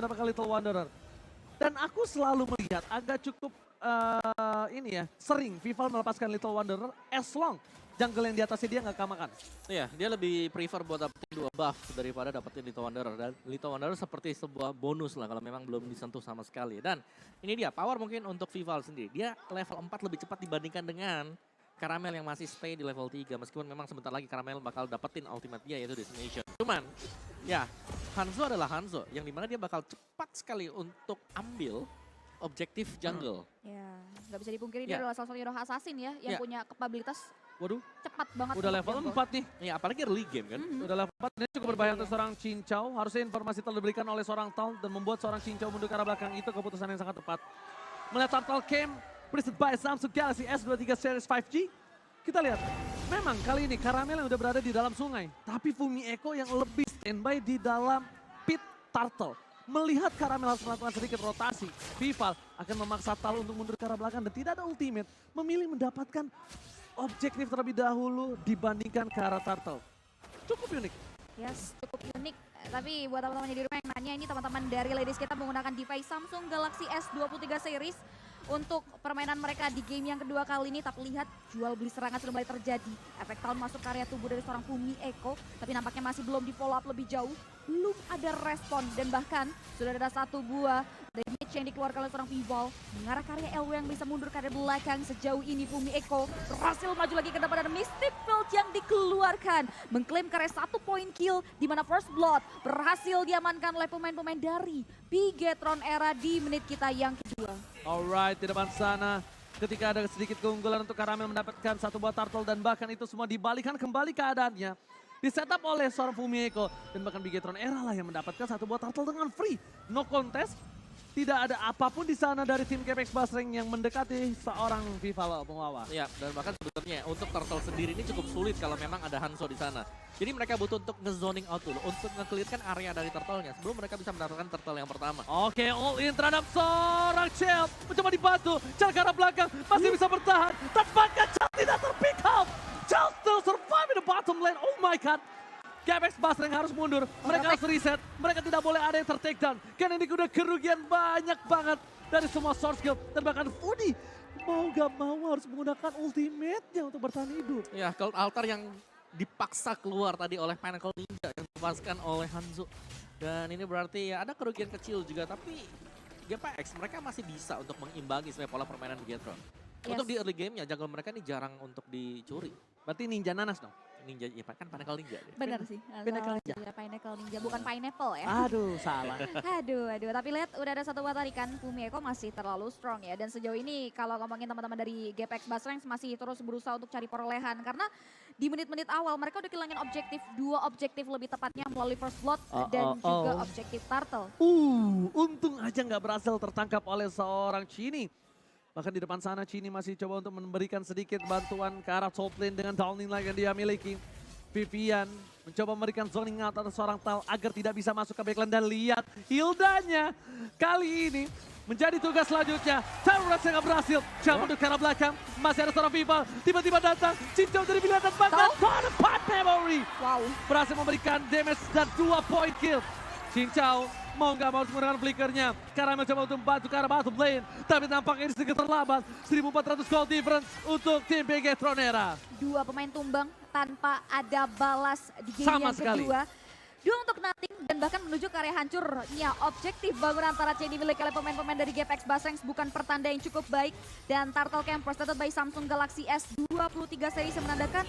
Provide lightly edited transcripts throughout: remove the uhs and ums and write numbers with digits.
mendapatkan Little Wanderer. Dan aku selalu melihat agak cukup sering Vival melepaskan Little Wanderer as long jungle yang di atasnya dia nggak kamakan. Iya, dia lebih prefer buat dapetin 2 buff daripada dapetin Little Wanderer. Dan Little Wanderer seperti sebuah bonus lah kalau memang belum disentuh sama sekali. Dan ini dia, power mungkin untuk Vival sendiri. Dia level 4 lebih cepat dibandingkan dengan Caramel yang masih stay di level 3. Meskipun memang sebentar lagi Caramel bakal dapetin ultimate dia yaitu Destination. Cuman, ya Hanzo adalah Hanzo yang dimana dia bakal cepat sekali untuk ambil objektif jungle. Ya, nggak bisa dipungkiri Ya. dia adalah salah satu hero assassin ya yang Ya. punya kapabilitas Waduh, cepat banget. udah untuk level jungle. 4 nih. Ya apalagi early game kan. Udah level 4, ini cukup berbahaya untuk seorang Cincau. Harusnya informasi telah diberikan oleh seorang Tal dan membuat seorang Cincau mundur ke arah belakang. Itu keputusan yang sangat tepat. Melihat Turtle Camp, presented by Samsung Galaxy S23 Series 5G. Kita lihat, memang kali ini Caramel yang udah berada di dalam sungai. Tapi Fumi Echo yang lebih standby di dalam pit Turtle. Melihat Caramel harus melakukan sedikit rotasi, Vival akan memaksa Tal untuk mundur ke arah belakang dan tidak ada ultimate. Memilih mendapatkan objektif terlebih dahulu dibandingkan ke arah Turtle. Cukup unik. Yes, cukup unik. Tapi buat teman-teman di rumah yang nanya, ini teman-teman dari Ladies kita menggunakan device Samsung Galaxy S23 series untuk permainan mereka di game yang kedua kali ini. Tapi lihat, jual beli serangan sudah mulai terjadi. Efek tahun masuk ke area tubuh dari seorang Fumi Echo, tapi nampaknya masih belum di follow up lebih jauh. Belum ada respon dan bahkan sudah ada satu buah damage yang dikeluarkan oleh seorang Vival mengarah ke area LW yang bisa mundur ke area belakang. Sejauh ini Fumi Echo berhasil maju lagi ke depan, ada Mystic Field yang dikeluarkan mengklaim karya 1 point kill di mana First Blood berhasil diamankan oleh pemain-pemain dari Bigetron Era di menit kita yang kedua. Alright, di depan sana ketika ada sedikit keunggulan untuk Caramel mendapatkan satu buah turtle dan bahkan itu semua dibalikan kembali keadaannya. Di setup oleh seorang Fumi Echo dan bahkan Bigetron Era lah yang mendapatkan satu buah turtle dengan free. No contest, tidak ada apapun di sana dari tim Capex Basreng yang mendekati seorang Vival Pengawa. Ya, dan bahkan sebetulnya untuk Turtle sendiri ini cukup sulit kalau memang ada Hanzo di sana. Jadi mereka butuh untuk nge-zoning out dulu, untuk nge-clearkan area dari Turtle-nya sebelum mereka bisa mendapatkan Turtle yang pertama. Oke, all in terhadap seorang Chell. Mencoba dibantu, Chell ke arah belakang masih bisa bertahan. Tampaknya Chell tidak terpick up. Chell still survive in the bottom lane, oh my god. Capex Basreng harus mundur, mereka harus reset, mereka tidak boleh ada yang ter-take down. Karena ini udah kerugian banyak banget dari semua source guild. Dan bahkan Fudi mau gak mau harus menggunakan ultimate-nya untuk bertahan hidup. Ya, Cloud Altar yang dipaksa keluar tadi oleh Pinnacle Ninja yang dilepaskan oleh Hanzo. Dan ini berarti ya ada kerugian kecil juga, tapi GPX mereka masih bisa untuk mengimbangi sebenarnya pola permainan Bigetron. Yes. Untuk di early game-nya, jungle mereka ini jarang untuk dicuri. Berarti Ninja Nanas dong? Ninja, ya kan Pinnacle Ninja. Deh. Benar sih. Pinnacle Ninja. Ya, Pinnacle Ninja, bukan pineapple ya. Aduh, salah. Aduh. Tapi lihat udah ada satu buah tarikan, Fumi Echo masih terlalu strong ya. Dan sejauh ini kalau ngomongin teman-teman dari GPX Basreng masih terus berusaha untuk cari perolehan. Karena di menit-menit awal mereka udah kehilangan objektif, 2 objektif lebih tepatnya melalui First Blood dan juga objektif Turtle. Untung aja nggak berhasil tertangkap oleh seorang Chini. Bahkan di depan sana Chini masih coba untuk memberikan sedikit bantuan ke arah top lane dengan downing line yang dia miliki. Vivian mencoba memberikan zoning out atas seorang Tal agar tidak bisa masuk ke backline dan lihat Hildanya kali ini menjadi tugas selanjutnya. Terrorist yang gak berhasil, jauh untuk ke arah belakang. Masih ada seorang Vival, tiba-tiba datang. Cincau dari pilihan dan bahkan Bonaparte Memory. Wow. Berhasil memberikan damage dan 2 point kill. Cincau mau nggak mau menggunakan flickernya. Caramel coba untuk membantu ke arah bottom lane. Tapi nampaknya ini sedikit terlambat. 1400 gold difference untuk tim Bigetron Era. 2 pemain tumbang tanpa ada balas di game Sama yang sekali. kedua. 2 untuk nothing dan bahkan menuju ke area hancurnya objektif bangunan antara C dimiliki oleh pemain-pemain dari GPX Basreng bukan pertanda yang cukup baik. Dan Turtle Camp presented by Samsung Galaxy S23 series yang menandakan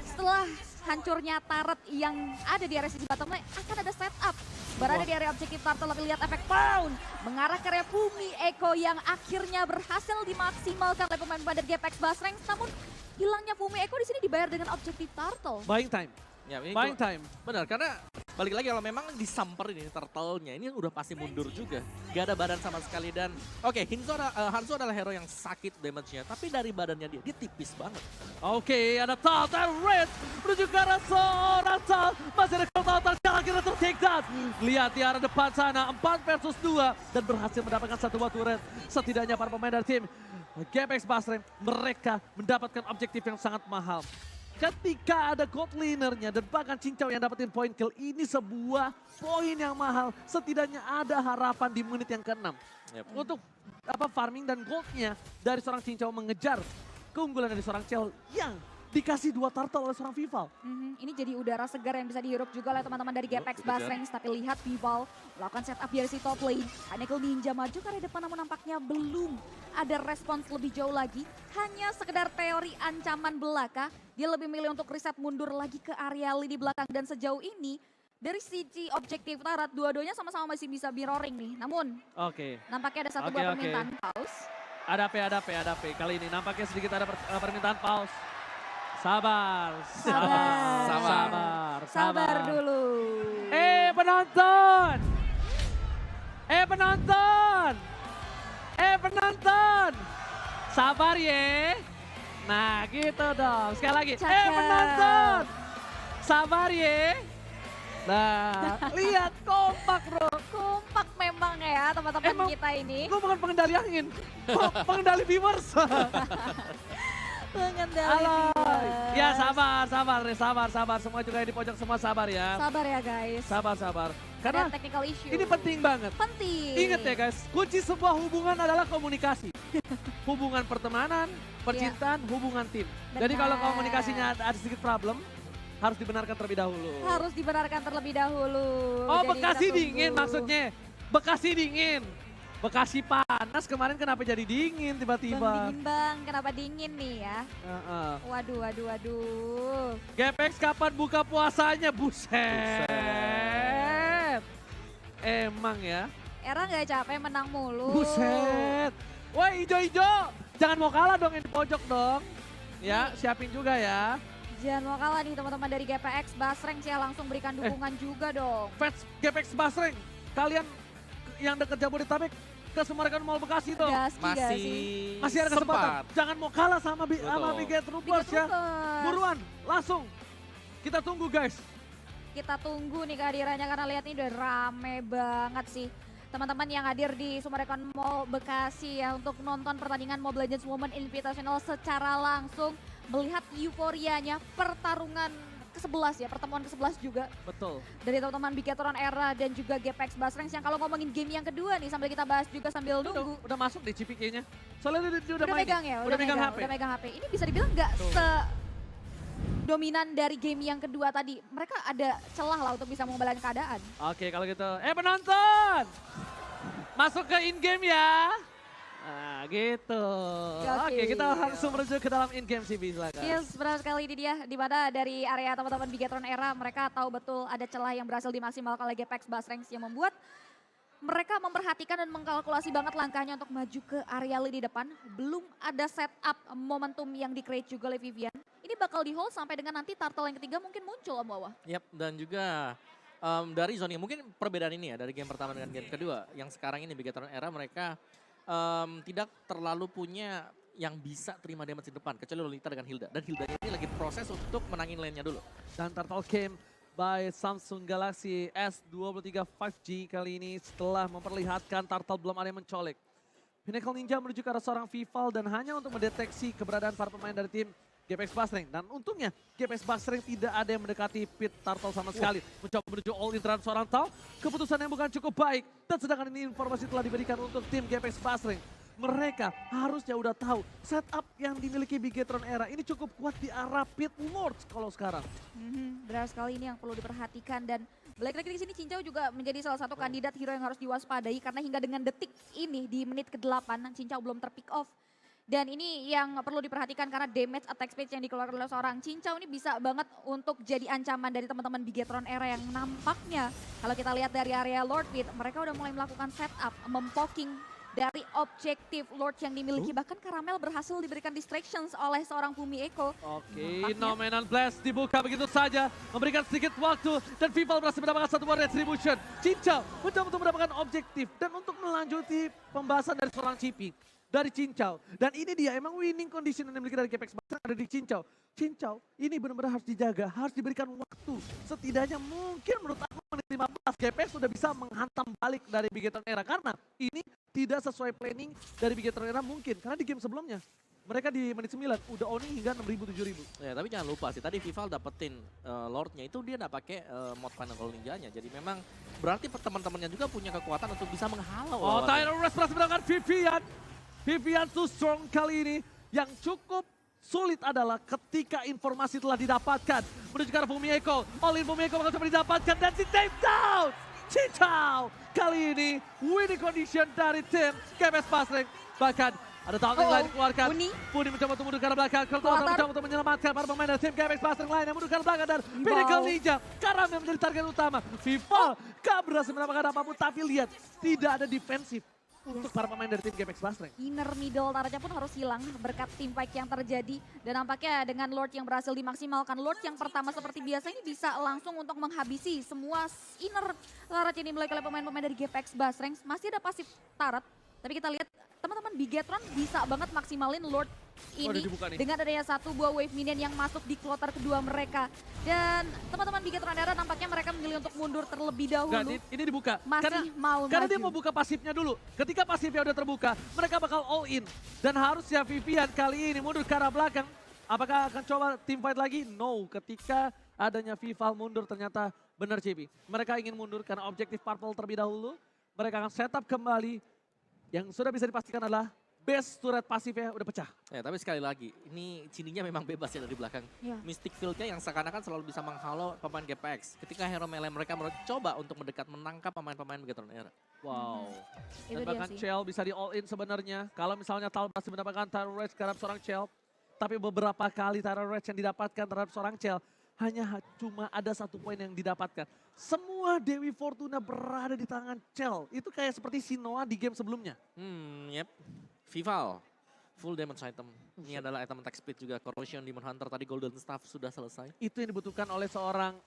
setelah hancurnya turret yang ada di area sisi bottom lane akan ada setup. Berada di area objektif Turtle, tapi lihat efek pound mengarah ke area Fumi Echo yang akhirnya berhasil dimaksimalkan oleh pemain-pemain dari GPX Basreng. Namun hilangnya Fumi Echo di sini dibayar dengan objektif Turtle. Buying time. Ya, ini Buying time. Benar, karena balik lagi kalau memang disamperin ini Turtle-nya, ini udah pasti mundur juga. Gak ada badan sama sekali dan oke, Hanzo adalah hero yang sakit damage-nya, tapi dari badannya dia tipis banget. Oke, ada Tal dan Red menuju ke arah seorang Tal. Masih ada Tal akhirnya ter-take down. Lihat di arah depan sana, 4 versus 2 dan berhasil mendapatkan satu buah turret. Setidaknya para pemain dari tim GPX Basreng mereka mendapatkan objektif yang sangat mahal. ketika ada gold lanernya dan bahkan Cincau yang dapetin poin kill, ini sebuah poin yang mahal. Setidaknya ada harapan di menit yang ke-6 untuk farming dan goldnya dari seorang Cincau mengejar keunggulan dari seorang Cel yang dikasih 2 turtle oleh seorang Vival. Ini jadi udara segar yang bisa dihirup juga oleh teman-teman dari Gapex Basrangs. Tapi lihat Vival melakukan setup dari si top lane. Heineken Ninja maju ke arah depan namun nampaknya belum ada respons lebih jauh lagi. Hanya sekedar teori ancaman belaka. Dia lebih milih untuk reset mundur lagi ke area lini belakang. Dan sejauh ini dari sisi objektif Tarat, dua-duanya sama-sama masih bisa mirroring nih. Namun nampaknya ada satu buah permintaan pause. Ada P. Kali ini nampaknya sedikit ada permintaan pause. Sabar dulu. Penonton. Sabar ya. Nah gitu dong. Sekali lagi. Penonton. Sabar ya. Nah, lihat kompak bro. Kompak memang ya teman-teman kita ini. Gue bukan pengendali angin, pengendali viewers. Halo. Ya sabar. Semua juga di pojok semua sabar ya. Sabar ya guys. Sabar. Karena technical issue. ini penting banget. Ingat ya guys, kunci sebuah hubungan adalah komunikasi. Hubungan pertemanan, percintaan, hubungan tim. Jadi kalau komunikasinya ada sedikit problem, harus dibenarkan terlebih dahulu. Oh, Jadi Bekasi kita dingin tunggu. maksudnya. Bekasi dingin. Bekasi panas kemarin kenapa jadi dingin tiba-tiba? Bang, kenapa dingin nih ya? Waduh. Gapex kapan buka puasanya? Buset. Emang ya. Era nggak capek menang mulu. Buset. Woi ijo-ijo, jangan mau kalah dong yang di pojok dong. Ya, siapin juga ya. Jangan mau kalah nih teman-teman dari GPX Basrangs ya, langsung berikan dukungan juga dong. Fans GPX Basreng, kalian yang dekat Jabodetabek ke Summarecon Mall Bekasi tuh. Masih ada kesempatan. Jangan mau kalah sama Big Troopers ya. Buruan, langsung. Kita tunggu guys. Kita tunggu nih kehadirannya karena lihat ini udah rame banget sih. Teman-teman yang hadir di Summarecon Mall Bekasi ya untuk nonton pertandingan Mobile Legends Women Invitational secara langsung. Melihat euforianya pertarungan ke-11 ya, pertemuan ke-11 juga. Betul. Dari teman-teman Bigetron Era dan juga GPX Basrangs yang kalau ngomongin game yang kedua nih sambil kita bahas juga sambil nunggu. Udah masuk deh CPK-nya. Soalnya dia udah main. Megang ya, udah megang HP. Ini bisa dibilang nggak dominan dari game yang kedua tadi. Mereka ada celah lah untuk bisa mengembalikan keadaan. Oke kalau gitu, penonton! Masuk ke in-game ya. Nah gitu. Oke kita langsung menuju ke dalam in-game sih silakan. Yes, benar sekali ini dia. Di mana dari area teman-teman Bigetron Era mereka tahu betul ada celah yang berhasil dimaksimalkan oleh GPX Basrangs yang membuat mereka memperhatikan dan mengkalkulasi banget langkahnya untuk maju ke area lini depan. Belum ada setup momentum yang di-create juga oleh Vivian. Ini bakal di-hold sampai dengan nanti turtle yang ketiga mungkin muncul Om Wawa. Yap, dan juga dari zoning mungkin perbedaan ini ya dari game pertama dengan game kedua. Yang sekarang ini Bigetron Era mereka tidak terlalu punya yang bisa terima damage di depan. Kecuali Lolita dengan Hilda. Dan Hilda ini lagi proses untuk menangin lane-nya dulu. Dan turtle game by Samsung Galaxy S23 5G kali ini setelah memperlihatkan turtle belum ada yang mencolek. Pinnacle Ninja menuju ke arah seorang Vival dan hanya untuk mendeteksi keberadaan para pemain dari tim GPX Basreng. Dan untungnya GPX Basreng tidak ada yang mendekati pit turtle sama sekali. Mencoba menuju all in terhadap seorang Tau. Keputusan yang bukan cukup baik. Dan sedangkan ini informasi telah diberikan untuk tim GPX Basreng. Mereka harusnya udah tahu setup yang dimiliki Bigetron Era ini cukup kuat di arah pit Lords kalau sekarang. Benar sekali ini yang perlu diperhatikan dan balik lagi di sini Cincau juga menjadi salah satu kandidat hero yang harus diwaspadai karena hingga dengan detik ini di menit ke-8 Cincau belum terpick off. Dan ini yang perlu diperhatikan karena damage attack speed yang dikeluarkan oleh seorang Cincau ini bisa banget untuk jadi ancaman dari teman-teman Bigetron Era yang nampaknya kalau kita lihat dari area Lord Pit mereka udah mulai melakukan setup, mempoking dari objektif Lord yang dimiliki. Bahkan Karamel berhasil diberikan distractions oleh seorang Bumi Eko. Oke, Nominal Blast dibuka begitu saja. Memberikan sedikit waktu dan Vival berhasil mendapatkan satu buah retribution. Cincau mencoba untuk mendapatkan objektif dan untuk melanjuti pembahasan dari seorang Cipi. Dari Cincau. Dan ini dia emang winning condition yang dimiliki dari GPX Basreng ada di Cincau. Cincau ini benar-benar harus dijaga, harus diberikan waktu. Setidaknya mungkin menurut aku menit 15 GPX sudah bisa menghantam balik dari Bigetron Era. Karena ini tidak sesuai planning dari Bigetron Era mungkin. Karena di game sebelumnya Mereka di menit 9 udah owning hingga 6.000, 7.000. Ya, tapi jangan lupa sih, tadi Vival dapetin Lordnya itu dia nggak pakai mod Pinnacle Ninjanya. Jadi memang berarti teman-temannya juga punya kekuatan untuk bisa menghalau. Oh, lawannya. Tyler Rest berhasil menangkan Vivian. Vivian too strong kali ini. Yang cukup sulit adalah ketika informasi telah didapatkan. Menuju ke arah Fumieko. All in Fumieko bakal coba didapatkan dan di take down. Cincau kali ini winning condition dari tim GPX Basreng. Bahkan ada taunting lain dikeluarkan. Puni mencoba untuk mundur ke arah belakang. Kertosan mencoba untuk menyelamatkan para pemain dari tim GPX Basreng lain yang mundur ke arah belakang. Dan Pinnacle Ninja Karam yang menjadi target utama. Vival gak berhasil mendapatkan apapun, tapi lihat tidak ada defensif untuk para pemain dari tim GPX Basreng. Inner middle Taraja pun harus hilang berkat team fight yang terjadi. Dan nampaknya dengan Lord yang berhasil dimaksimalkan. Lord yang pertama seperti biasa ini bisa langsung untuk menghabisi semua inner Taraja ini dimiliki oleh pemain-pemain dari GPX Basreng. Masih ada pasif Tarat, tapi kita lihat teman-teman Bigetron bisa banget maksimalin Lord ini dengan adanya satu buah wave minion yang masuk di kloter kedua mereka. Dan teman-teman Bigetron era nampaknya mereka memilih untuk mundur terlebih dahulu. Nggak, ini dibuka. Masih mau karena maju. dia mau buka pasifnya dulu. Ketika pasifnya udah terbuka, mereka bakal all in. Dan harusnya Vivian kali ini mundur ke arah belakang. Apakah akan coba team fight lagi? No, ketika adanya Vival mundur ternyata benar CP. Mereka ingin mundur karena objektif purple terlebih dahulu. Mereka akan setup kembali. Yang sudah bisa dipastikan adalah base turret pasifnya udah pecah. Ya, tapi sekali lagi, ini Cininya memang bebas ya dari belakang. Ya. Mystic Field-nya yang seakan-akan selalu bisa menghalau pemain GPX. Ketika hero melee mereka mencoba untuk mendekat menangkap pemain-pemain Bigetron era. Wow. Itu Dan dia bahkan sih. Chell bisa di all in sebenarnya. Kalau misalnya Tal berhasil mendapatkan Tyler Rage terhadap seorang Chell. Tapi beberapa kali Tyler Rage yang didapatkan terhadap seorang Chell. Cuma ada satu poin yang didapatkan. Semua Dewi Fortuna berada di tangan Chell. Itu kayak seperti Sinoa di game sebelumnya. Yep. Vival. Full damage item. Ini adalah item attack speed juga. Corrosion, Demon Hunter, tadi Golden Staff sudah selesai. Itu yang dibutuhkan oleh seorang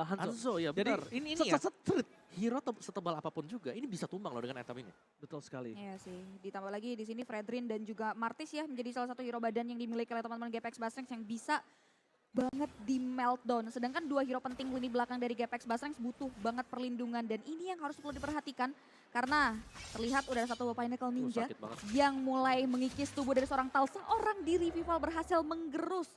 Hanzo. Hanzo ya Jadi benar. Ini ya. set. Hero setebal apapun juga, ini bisa tumbang loh dengan item ini. Betul sekali. Iya sih, ditambah lagi di sini Fredrin dan juga Martis ya menjadi salah satu hero badan yang dimiliki oleh teman-teman GPX Basreng yang bisa banget di meltdown. Sedangkan dua hero penting lini belakang dari GPX Basreng butuh banget perlindungan dan ini yang harus perlu diperhatikan karena terlihat udah ada satu Pinnacle Ninja Sakit banget. yang mulai mengikis tubuh dari seorang Tal. Seorang diri Vival berhasil menggerus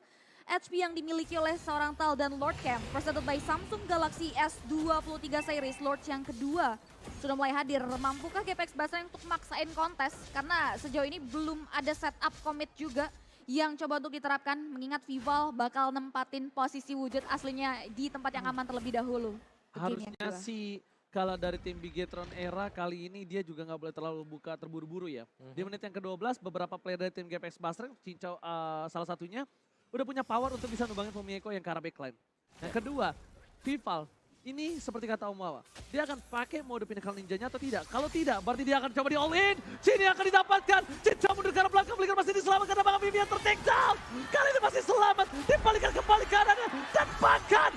HP yang dimiliki oleh seorang Tal dan Lord Camp presented by Samsung Galaxy S23 series. Lord yang kedua sudah mulai hadir. Mampukah GPX Basreng untuk maksain kontes karena sejauh ini belum ada setup commit juga yang coba untuk diterapkan mengingat Vival bakal nempatin posisi wujud aslinya di tempat yang aman terlebih dahulu. Harusnya sih kalau dari tim Bigetron era kali ini dia juga nggak boleh terlalu buka terburu-buru ya. Di menit yang ke-12 beberapa player dari tim GPX Basreng, Cincau salah satunya, udah punya power untuk bisa numbangin Fumieko yang ke arah backline. Yang kedua, Vival. Ini seperti kata Om Wawa, dia akan pakai mode Pinnacle Ninjanya atau tidak? Kalau tidak, berarti dia akan coba di all in. Sini akan didapatkan. Cincau mundur ke arah belakang, Blinker masih diselamatkan. Apakah Vivian ter-take down? Kali ini masih selamat. Dibalikan kembali kanannya. Dan bahkan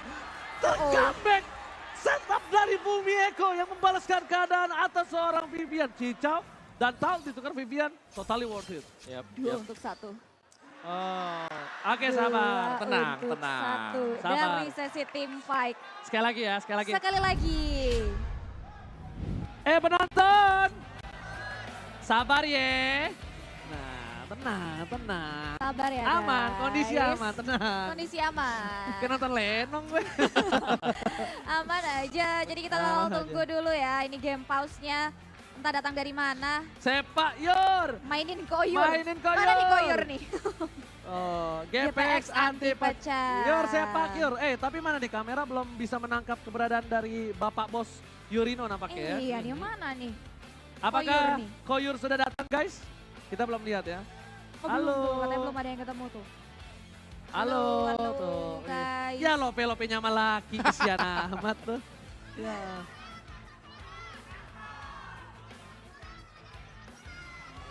ter-comeback. Setup dari Fumieko yang membalaskan keadaan atas seorang Vivian. Cincau dan Tal ditukar Vivian, totally worth it. Yep. 2 untuk 1. Oh, oke sabar. Tenang, untuk tenang. 1 Sabar. dari sesi tim fight. Sekali lagi ya, sekali lagi. Sekali lagi. Penonton. Sabar ya. Nah, tenang. Sabar ya Aman, guys. kondisi aman, tenang. Kondisi aman. Kayak nonton Lenong gue. Aman aja. Jadi kita Aman mau tunggu dulu ya. Ini game pause-nya. Entah datang dari mana. Sepak Yor. Mainin koyur. Mainin koyur. Mana nih koyur nih? Oh, GPX anti pecah. Yor sepak Yor. Tapi mana nih kamera belum bisa menangkap keberadaan dari Bapak Bos Yurino nampaknya ya. Iya, dia mana nih? Apakah nih. Koyur sudah datang guys? Kita belum lihat ya. Oh, Halo. belum tuh, katanya belum ada yang ketemu tuh. Halo, halo, tuh. guys. Ya lope-lopenya sama laki kesian amat tuh. Ya.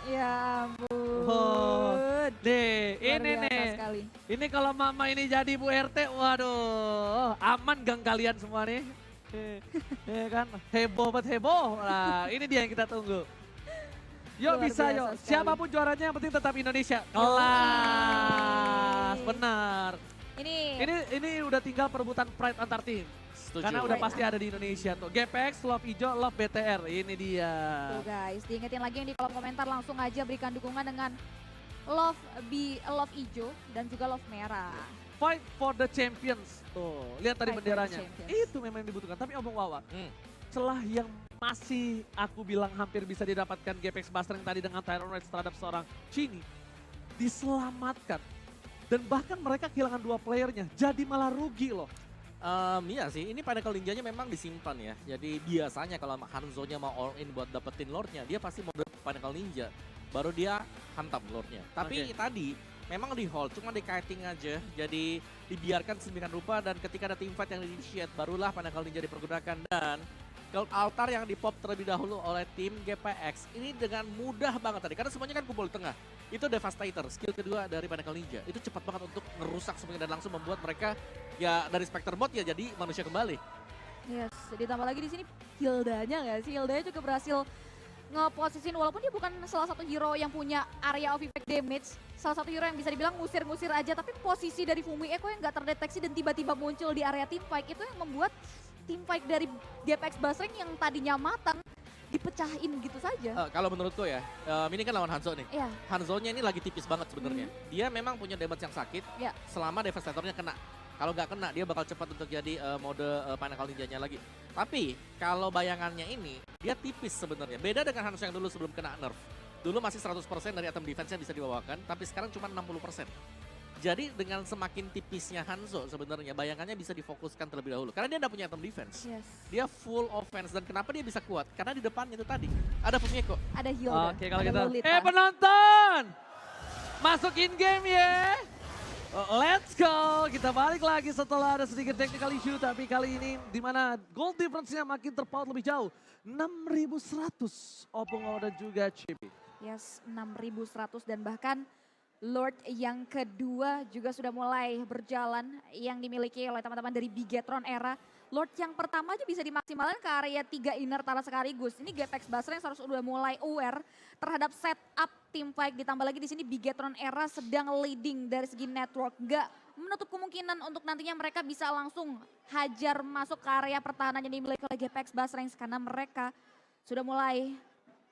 Ya ampun. Oh, nih, Luar ini biasa nih. sekali. Ini kalau mama ini jadi Bu RT, waduh, aman gang kalian semua nih. Kan, heboh banget heboh. Nah, ini dia yang kita tunggu. Yuk Luar bisa biasa yuk, sekali. siapapun juaranya yang penting tetap Indonesia. Kelas, benar. Ini udah tinggal perebutan pride antar tim. Setuju. Karena udah Right. pasti ada di Indonesia tuh. GPX, Love Ijo, Love BTR. Ini dia. Tuh guys, diingetin lagi yang di kolom komentar langsung aja berikan dukungan dengan love hijau dan juga love merah. Fight for the champions. Tuh, lihat tadi Fight for the benderanya. champions. Itu memang yang dibutuhkan. Tapi Omong Wawa, celah yang masih aku bilang hampir bisa didapatkan GPX Buster yang tadi dengan Tyrant Rage terhadap seorang Chini diselamatkan. Dan bahkan mereka kehilangan 2 playernya, jadi malah rugi loh. Iya sih, ini Pinnacle Ninja-nya memang disimpan ya. Jadi biasanya kalau Hanzo-nya mau all in buat dapetin Lord-nya, dia pasti mau dapet Pinnacle Ninja. Baru dia hantam Lord-nya. Tapi tadi memang di hold, cuma di kiting aja. Jadi dibiarkan sedemikian rupa dan ketika ada team fight yang di-initiate, barulah Pinnacle Ninja dipergunakan. Dan Gold Altar yang dipop terlebih dahulu oleh tim GPX ini dengan mudah banget tadi. Karena semuanya kan kumpul di tengah. Itu Devastator, skill kedua dari Pinnacle Ninja. Itu cepat banget untuk ngerusak semuanya dan langsung membuat mereka ya dari Spectre Bot ya jadi manusia kembali. Yes, ditambah lagi di sini Hildanya nggak sih? Hildanya juga berhasil ngeposisin walaupun dia bukan salah satu hero yang punya area of effect damage. Salah satu hero yang bisa dibilang ngusir-ngusir aja, tapi posisi dari Fumi Eko yang nggak terdeteksi dan tiba-tiba muncul di area team fight itu yang membuat team fight dari GPX Basreng yang tadinya matang dipecahin gitu saja. Kalau menurutku ya, ini kan lawan Hanzo nih. Iya. Hanzo-nya ini lagi tipis banget sebenarnya. Dia memang punya damage yang sakit Ya. selama Devastator-nya kena. Kalau nggak kena, dia bakal cepat untuk jadi mode Pinnacle Ninja-nya lagi. Tapi kalau bayangannya ini, dia tipis sebenarnya. Beda dengan Hanzo yang dulu sebelum kena nerf. Dulu masih 100% dari item defense-nya bisa dibawakan, tapi sekarang cuma 60%. Jadi dengan semakin tipisnya Hanzo sebenarnya bayangannya bisa difokuskan terlebih dahulu. Karena dia nggak punya item defense. Yes. Dia full offense. Dan kenapa dia bisa kuat? Karena di depannya itu tadi ada Fumieko. Ada Hilda. Oke, kalau ada gitu. Lolita. Penonton! Masuk in game ya. Let's go. Kita balik lagi setelah ada sedikit technical issue. Tapi kali ini di mana gold difference-nya makin terpaut lebih jauh. 6.100 Opung dan juga Chibi. Yes, 6.100 dan bahkan Lord yang kedua juga sudah mulai berjalan yang dimiliki oleh teman-teman dari Bigetron Era. Lord yang pertama aja bisa dimaksimalkan ke area 3 inner Tara sekaligus. Ini GPX Basreng harus udah mulai aware terhadap setup team fight. Ditambah lagi di sini Bigetron Era sedang leading dari segi network. Gak menutup kemungkinan untuk nantinya mereka bisa langsung hajar masuk ke area pertahanan yang dimiliki oleh GPX Basreng. Karena mereka sudah mulai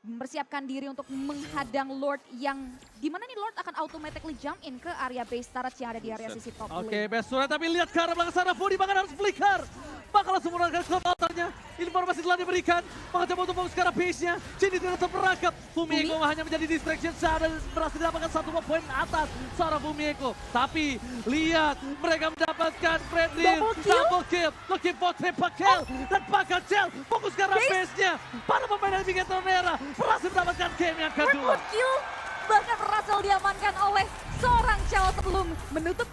mempersiapkan diri untuk menghadang Lord yang dimana nih Lord akan automatically jump in ke area base turret yang ada di area sisi top lane. Oke, best surat tapi lihat ke arah belakang sana. Fudi bahkan harus flicker. Bakal langsung menggunakan Gold Altarnya. Informasi telah diberikan. Mencoba untuk fokus ke arah base-nya. Cini tidak terperangkap. Fumieko hanya menjadi distraction saat dan berhasil dapatkan 1 poin atas seorang Fumieko. Tapi lihat mereka mendapatkan friendly double kill. Looking for triple kill. Dan bakal Cel fokus ke arah base-nya. Para pemain dari Bigetron Era berhasil mendapatkan game yang kedua. Redwood kill bahkan berhasil diamankan oleh seorang Chao sebelum menutup